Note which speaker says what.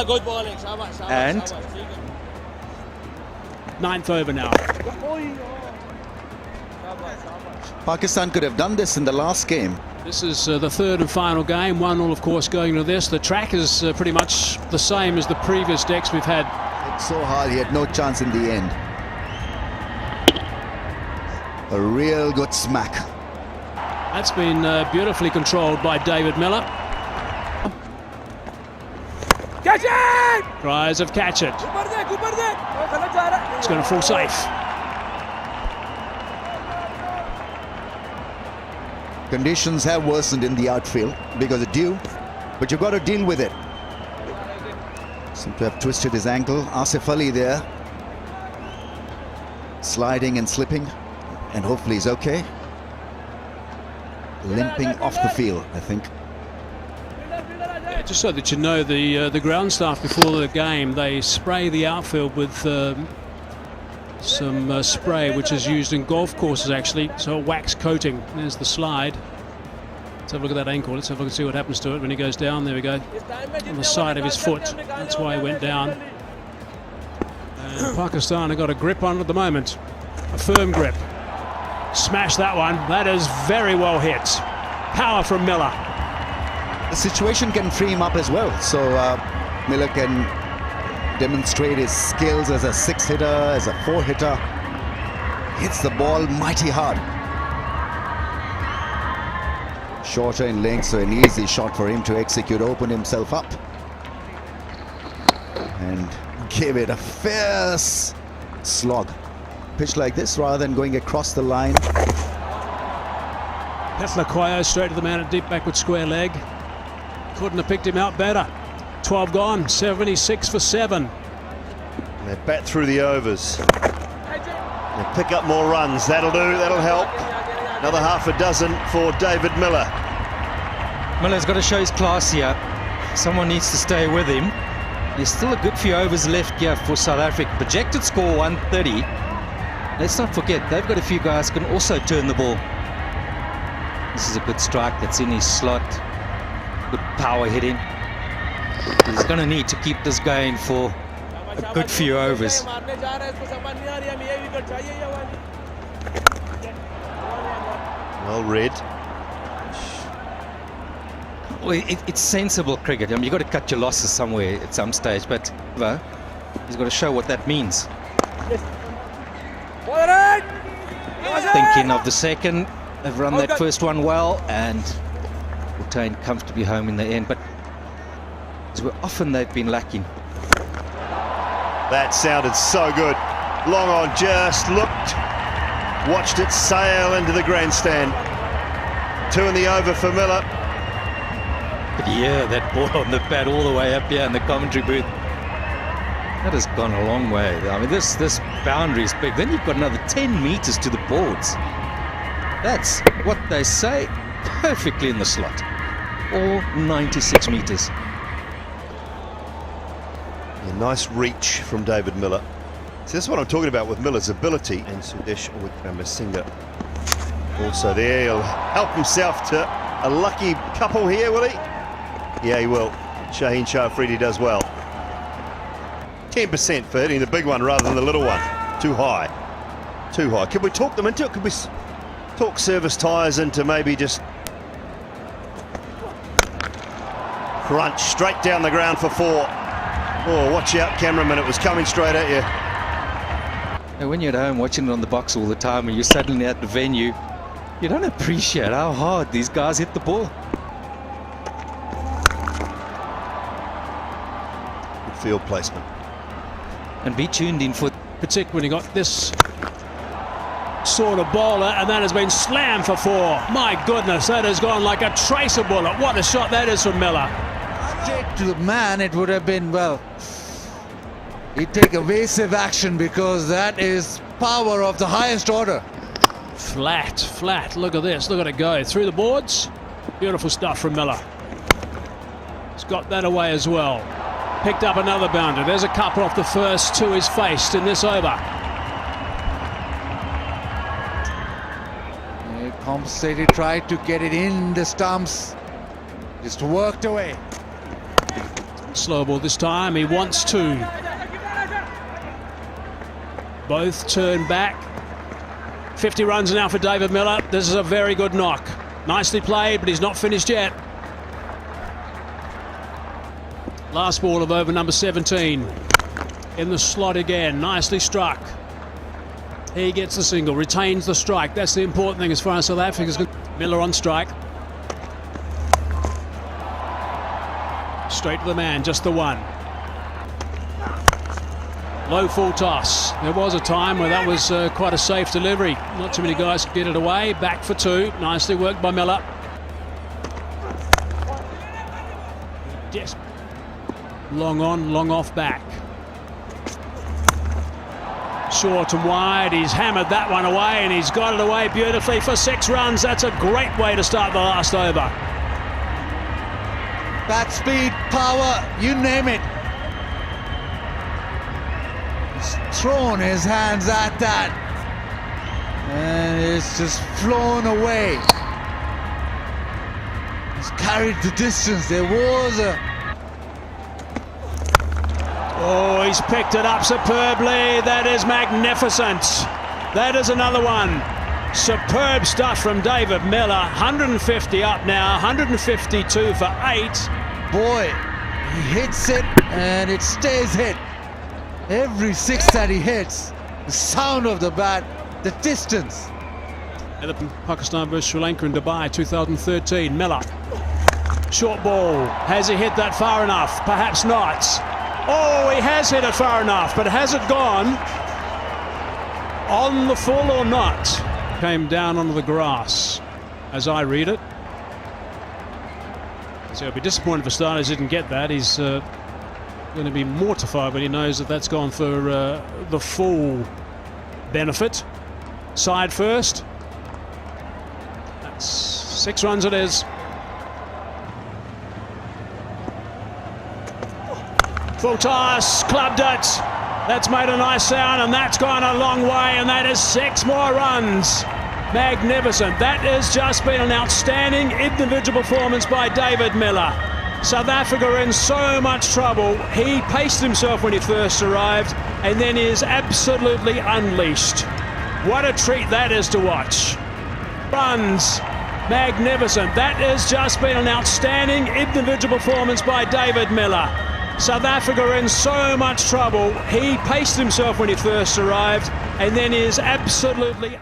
Speaker 1: good bowling.
Speaker 2: And ninth over now.
Speaker 3: Pakistan could have done this in the last game.
Speaker 2: This is the third and final game. 1-1, of course, going to this. The track is pretty much the same as the previous decks we've had.
Speaker 3: It's so hard, he had no chance in the end. A real good smack.
Speaker 2: That's been beautifully controlled by David Miller.
Speaker 1: Catch it!
Speaker 2: Tries of catch it. It's going to fall safe.
Speaker 3: Conditions have worsened in the outfield because of dew, but you've got to deal with it. Seems to have twisted his ankle. Asif Ali there, sliding and slipping, and hopefully he's okay. Limping off the field, I think.
Speaker 2: Yeah, just so that you know, the ground staff before the game, they spray the outfield with some spray which is used in golf courses actually, so a wax coating. There's the slide. Let's have a look at that ankle. Let's have a look and see what happens to it when he goes down. There we go, on the side of his foot. That's why he went down. And Pakistan have got a grip on it at the moment, a firm grip. Smash that one. That is very well hit. Power from Miller.
Speaker 3: The situation can free him up as well, so Miller can demonstrate his skills as a six-hitter, as a four-hitter. Hits the ball mighty hard. Shorter in length, so an easy shot for him to execute, open himself up. And give it a fierce slog. Pitch like this, rather than going across the line.
Speaker 2: Petlaquayo straight to the man at deep backward square leg. Couldn't have picked him out better. 12 gone, 76 for 7.
Speaker 4: They bat through the overs. They pick up more runs. That'll do, that'll help. Another half a dozen for David Miller.
Speaker 5: Miller's got to show his class here. Someone needs to stay with him. There's still a good few overs left here for South Africa. Projected score 130. Let's not forget, they've got a few guys who can also turn the ball. This is a good strike that's in his slot. Good power hitting. He's going to need to keep this going for a good few overs.
Speaker 4: Well read.
Speaker 5: Well, it's sensible cricket. I mean, you've got to cut your losses somewhere at some stage, but he's got to show what that means. Thinking of the second, they've run that first one well and retained comfortably home in the end, but often they've been lacking.
Speaker 4: That sounded so good. Long on, just looked, watched it sail into the grandstand. 2 in the over for Miller.
Speaker 5: But yeah, that ball on the bat all the way up here in the commentary booth. That has gone a long way. I mean, this boundary is big. Then you've got another 10 meters to the boards. That's what they say, perfectly in the slot. All 96 meters.
Speaker 4: A nice reach from David Miller. So that's what I'm talking about with Miller's ability. And Sudesh Wickramasinghe also there. He'll help himself to a lucky couple here, will he? Yeah, he will. Shaheen Shah Afridi does well. 10% for hitting the big one rather than the little one. Too high. Too high. Could we talk them into it? Could we talk service tyres into maybe just crunch straight down the ground for 4? Oh, watch out, cameraman. It was coming straight at you.
Speaker 5: And when you're at home watching it on the box all the time and you're suddenly at the venue, you don't appreciate how hard these guys hit the ball.
Speaker 4: Good field placement.
Speaker 5: And be tuned in for...
Speaker 2: Particularly when you got this sort of bowler, and that has been slammed for 4. My goodness, that has gone like a tracer bullet. What a shot that is from Miller.
Speaker 6: Straight to the man, it would have been, well, he'd take evasive action because that is power of the highest order.
Speaker 2: Flat. Look at this. Look at it go through the boards. Beautiful stuff from Miller. He's got that away as well. Picked up another boundary. There's a couple off the first 2 he's faced in this over.
Speaker 6: He compensated, tried to get it in the stumps. Just worked away.
Speaker 2: Slow ball this time, he wants to. Both turn back. 50 runs now for David Miller. This is a very good knock. Nicely played, but he's not finished yet. Last ball of over number 17. In the slot again, nicely struck. He gets the single, retains the strike. That's the important thing as far as South Africa's concerned. Miller on strike. Straight to the man, just the one. Low full toss. There was a time where that was quite a safe delivery. Not too many guys could get it away. Back for two. Nicely worked by Miller. Yes. Long on, long off back. Short and wide. He's hammered that one away and he's got it away beautifully for 6 runs. That's a great way to start the last over.
Speaker 6: Bat speed, power, you name it. He's thrown his hands at that. And it's just flown away. He's carried the distance. There was a...
Speaker 2: Oh, he's picked it up superbly. That is magnificent. That is another one. Superb stuff from David Miller. 150 up now, 152 for 8.
Speaker 6: Boy, he hits it and it stays hit. Every 6 that he hits, the sound of the bat, the distance.
Speaker 2: Pakistan versus Sri Lanka in Dubai 2013. Miller. Short ball. Has he hit that far enough? Perhaps not. Oh, he has hit it far enough, but has it gone on the full or not? Came down onto the grass, as I read it. So he'll be disappointed for starters he didn't get that. He's going to be mortified when he knows that that's gone for the full benefit. Side first. That's 6 runs it is. Full toss, clubbed it. That's made a nice sound and that's gone a long way and that is 6 more runs. Magnificent. That has just been an outstanding individual performance by David Miller. South Africa are in so much trouble. He paced himself when he first arrived and then is absolutely unleashed. What a treat that is to watch. Runs. Magnificent. That has just been an outstanding individual performance by David Miller. South Africa are in so much trouble. He paced himself when he first arrived and then is absolutely